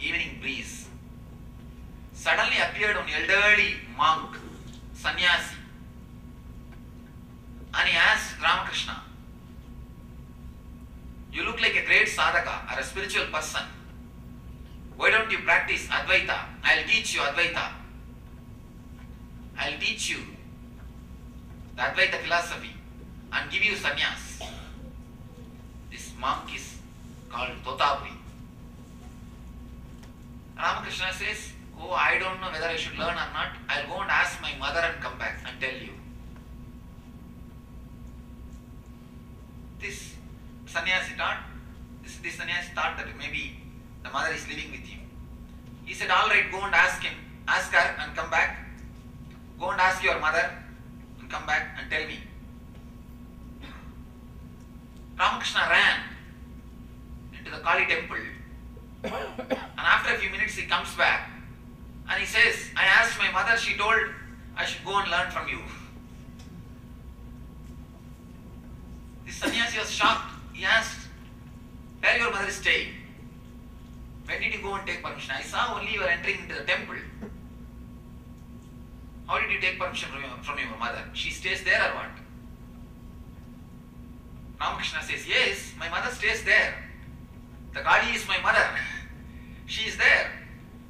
evening breeze, suddenly appeared an elderly monk, sannyasi, and he asked Ramakrishna, "You look like a great sadhaka or a spiritual person. Why don't you practice Advaita? I'll teach you Advaita. I'll teach you the Advaita philosophy and give you sannyas." This monk is called Totapuri. Ramakrishna says, "Oh, I don't know whether I should learn or not. I'll go and ask my mother and come back and tell you." This sannyasi thought that maybe the mother is living with him. He said, "All right, go and ask her and come back. Go and ask your mother and come back and tell me." Ramakrishna ran into the Kali temple, and after a few minutes he comes back and he says, "I asked my mother, she told I should go and learn from you." This sannyasi was shocked. He asked, "Where your mother is staying? When did you go and take permission? I saw only you were entering into the temple. How did you take permission from your mother? She stays there or what?" Ramakrishna says, "Yes, my mother stays there. The Kali is my mother. She is there.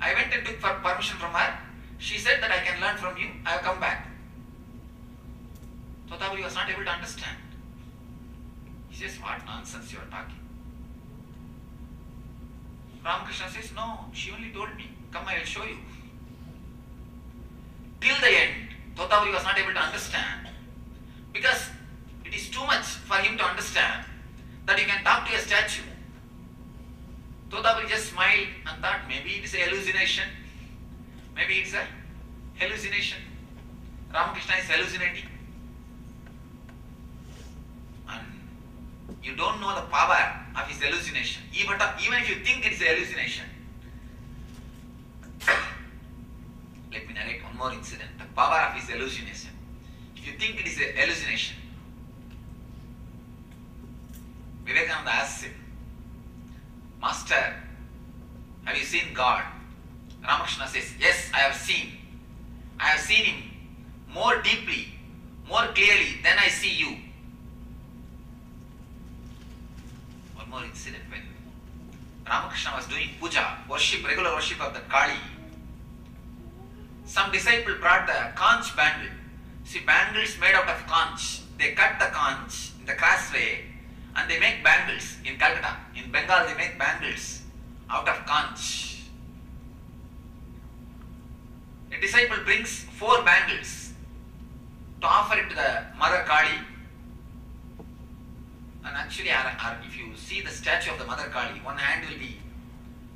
I went and took permission from her. She said that I can learn from you. I have come back." Totapuri was not able to understand. He says, "What nonsense you are talking?" Ramakrishna says, "No, she only told me. Come, I will show you." Till the end, Totapuri was not able to understand, because it is too much for him to understand that you can talk to a statue. Totapuri just smiled and thought maybe it is a hallucination. Maybe it's a hallucination. Ramakrishna is hallucinating. And you don't know the power of his hallucination. Even if you think it is a hallucination. Let me narrate one more incident. The power of his hallucination. If you think it is a hallucination, Vivekananda asks him, "Master, have you seen God?" Ramakrishna says, "Yes, I have seen. I have seen him more deeply, more clearly than I see you." One more incident. When Ramakrishna was doing puja, regular worship of the Kali, some disciple brought the conch bangle. See, bangles made out of conch. They cut the conch in the crass way and they make bangles in Calcutta. In Bengal, they make bangles out of conch. A disciple brings 4 bangles to offer it to the Mother Kali. And actually, if you see the statue of the Mother Kali, one hand will be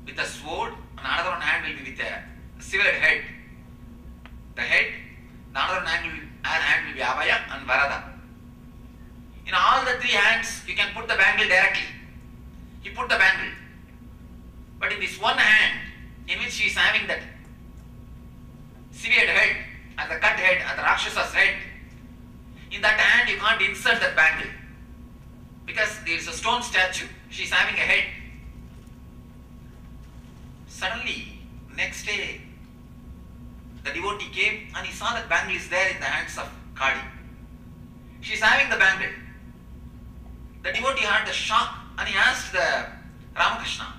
with a sword, and another one hand will be with a severed head. The head, the other hand will be Abhaya and Varada. In all the 3 hands, you can put the bangle directly. He put the bangle. But in this one hand, in which he is having that severed head and the cut head and the Rakshasa's head, in that hand you can't insert that bangle. Because there is a stone statue, she is having a head. Suddenly, next day, the devotee came and he saw that bangle is there in the hands of Kali. She is having the bangle. The devotee had the shock and he asked the Ramakrishna,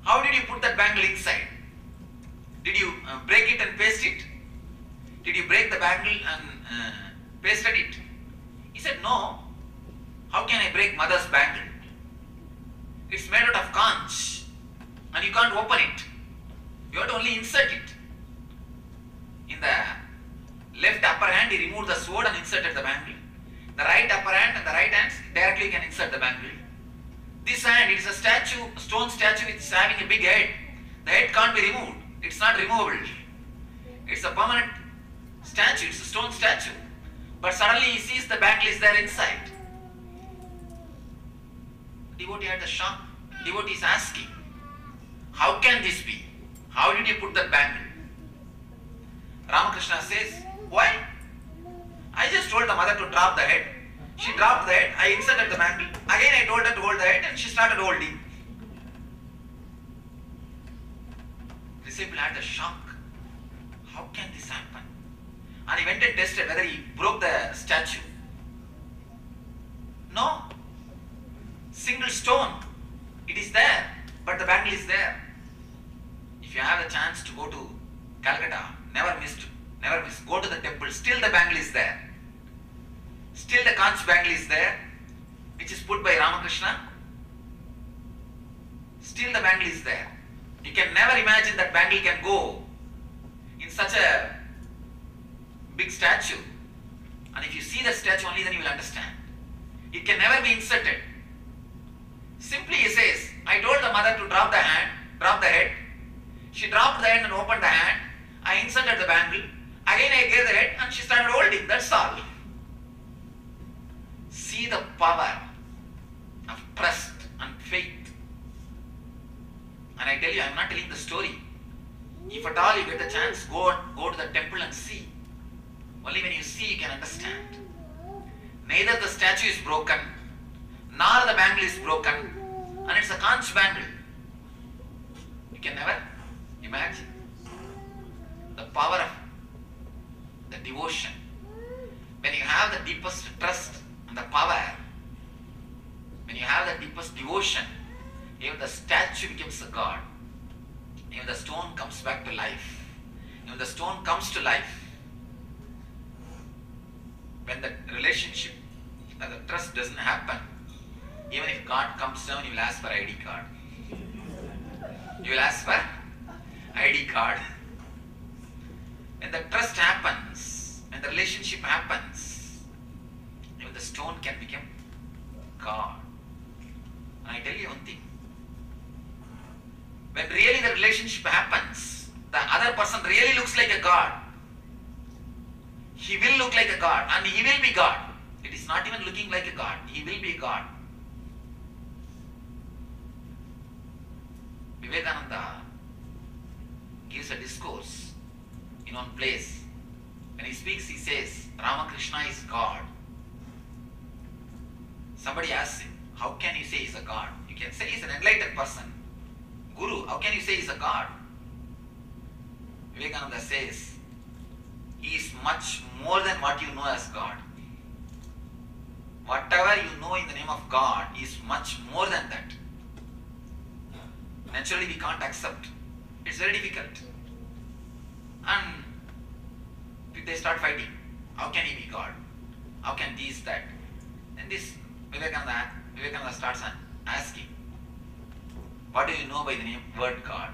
"How did you put that bangle inside? Did you break it and paste it? Did you break the bangle and pasted it?" He said, "No. How can I break mother's bangle? It's made out of conch and you can't open it. You have to only insert it." In the left upper hand, he removed the sword and inserted the bangle. The right upper hand and the right hand, directly you can insert the bangle. This hand, it is a statue, a stone statue, it's having a big head. The head can't be removed. It's not removable. It's a permanent statue, it's a stone statue. But suddenly he sees the bangle is there inside. Devotee had a shock. Devotee is asking, "How can this be? How did you put that bangle?" Ramakrishna says, "Why? I just told the mother to drop the head. She dropped the head. I inserted the bangle. Again I told her to hold the head and she started holding." disciple had the shock. How can this happen? And he went and tested whether he broke the statue. No. Single stone. It is there, but the bangle is there. If you have a chance to go to Calcutta, never miss. Go to the temple. Still the bangle is there. Still the conch bangle is there, which is put by Ramakrishna. Still the bangle is there. You can never imagine that bangle can go in such a big statue. And if you see the statue only, then you will understand. It can never be inserted. Simply he says, I told the mother to drop the head. She dropped the hand and opened the hand. I inserted the bangle. Again I gave the head and she started holding. That's all. See the power of trust and faith. And I tell you, I am not telling the story. If at all you get the chance, go to the temple and see. Only when you see you can understand. Neither the statue is broken, nor the bangle is broken, and it's a conch bangle. You can never imagine the power of the devotion. When you have the deepest trust and the power, when you have the deepest devotion, even the statue becomes a god. Even the stone comes back to life. Even the stone comes to life. When the relationship and the trust doesn't happen, even if God comes down, you will ask for ID card. You will ask for ID card. When the trust happens, when the relationship happens, even the stone can become God. And I tell you one thing. When really the relationship happens, the other person really looks like a God. He will look like a God and he will be God. It is not even looking like a God. He will be God. Vivekananda gives a discourse in one place. When he speaks, he says, Ramakrishna is God. Somebody asks him, how can you say he's a God? You can say he's an enlightened person. Guru, how can you say he's a God? Vivekananda says, he is much more than what you know as God. Whatever you know in the name of God is much more than that. Naturally we can't accept. It's very difficult. And they start fighting. How can he be God? How can this, that? And this Vivekananda starts asking, what do you know by the name word God?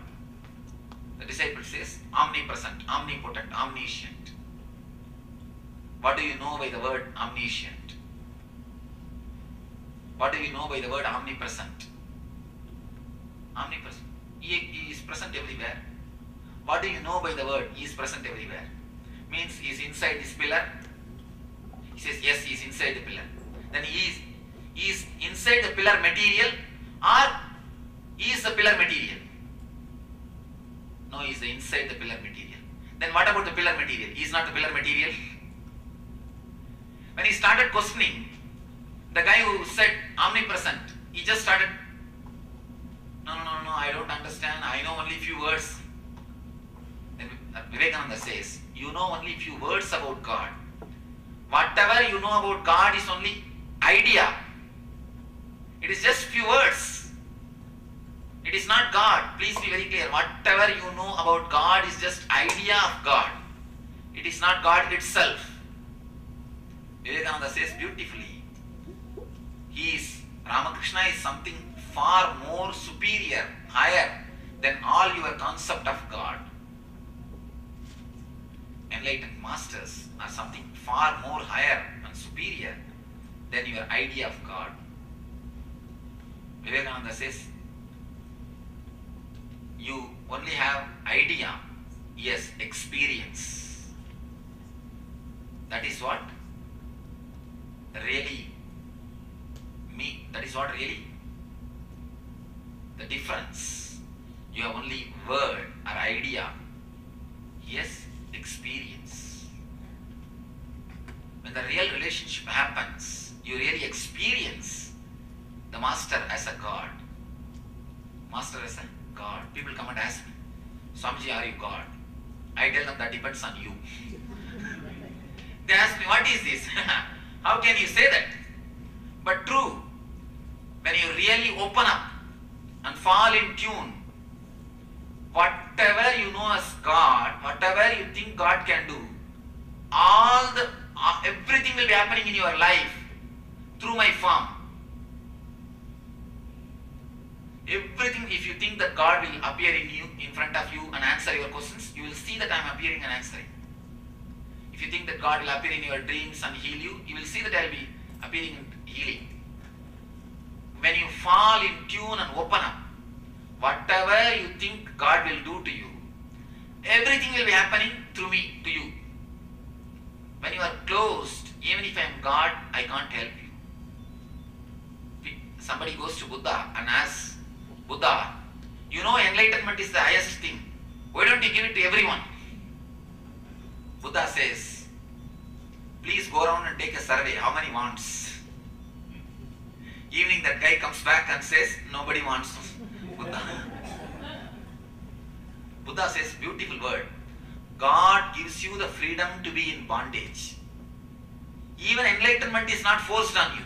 The disciple says, omnipresent, omnipotent, omniscient. What do you know by the word omniscient? What do you know by the word omnipresent? Omnipresent. He is present everywhere. What do you know by the word he is present everywhere? Means he is inside this pillar. He says, yes, he is inside the pillar. Then he is inside the pillar material, or he is the pillar material? No, he is inside the pillar material. Then what about the pillar material? He is not the pillar material. When he started questioning, the guy who said omnipresent, he just started, no, I don't understand. I know only few words. Then Vivekananda says, you know only few words about God. Whatever you know about God is only idea. It is just few words. It is not God. Please be very clear. Whatever you know about God is just idea of God. It is not God itself. Vivekananda says beautifully, Ramakrishna is something far more superior, higher than all your concept of God. Enlightened masters are something far more higher and superior than your idea of God. Vivekananda says, you only have idea, yes, experience. That is what really the difference. You have only word or idea, yes, experience. When the real relationship happens, you really experience the master as a God. Master as a God. People come and ask me, Swamiji, are you God? I tell them that depends on you. They ask me, what is this? How can you say that? But true, when you really open up and fall in tune, whatever you know as God, whatever you think God can do, everything will be happening in your life through my form. Everything, if you think that God will appear in front of you and answer your questions, you will see that I am appearing and answering. If you think that God will appear in your dreams and heal you, you will see that I will be appearing and healing. When you fall in tune and open up, whatever you think God will do to you, everything will be happening through me to you. When you are closed, even if I am God, I can't help you. Somebody goes to Buddha and asks, Buddha, you know enlightenment is the highest thing. Why don't you give it to everyone? Buddha says, please go around and take a survey. How many wants? Evening that guy comes back and says, nobody wants Buddha. Buddha says, beautiful word. God gives you the freedom to be in bondage. Even enlightenment is not forced on you.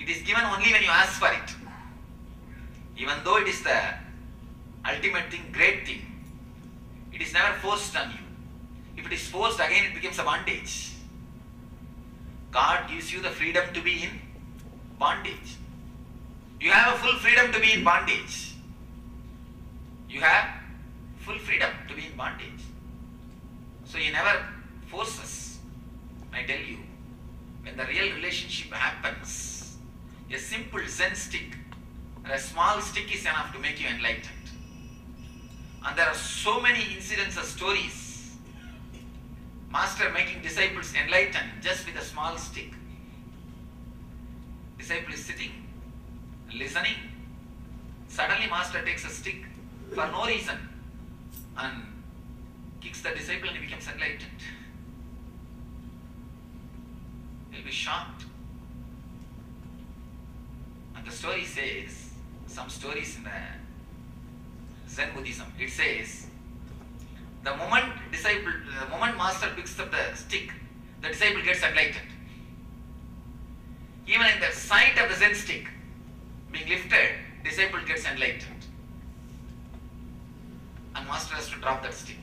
It is given only when you ask for it. Even though it is the ultimate thing, great thing, it is never forced on you. If it is forced, again it becomes a bondage. God gives you the freedom to be in bondage. You have a full freedom to be in bondage. You have full freedom to be in bondage. So He never forces. I tell you, when the real relationship happens, a simple Zen stick or a small stick is enough to make you enlightened. And there are so many incidents or stories. Master making disciples enlightened just with a small stick. Disciple is sitting, listening. Suddenly Master takes a stick for no reason and kicks the disciple and he becomes enlightened. He'll be shocked. And the story says, some stories in the Zen Buddhism, it says, the moment Master picks up the stick, the disciple gets enlightened. Even in the sight of the Zen stick being lifted, disciple gets enlightened. And Master has to drop that stick.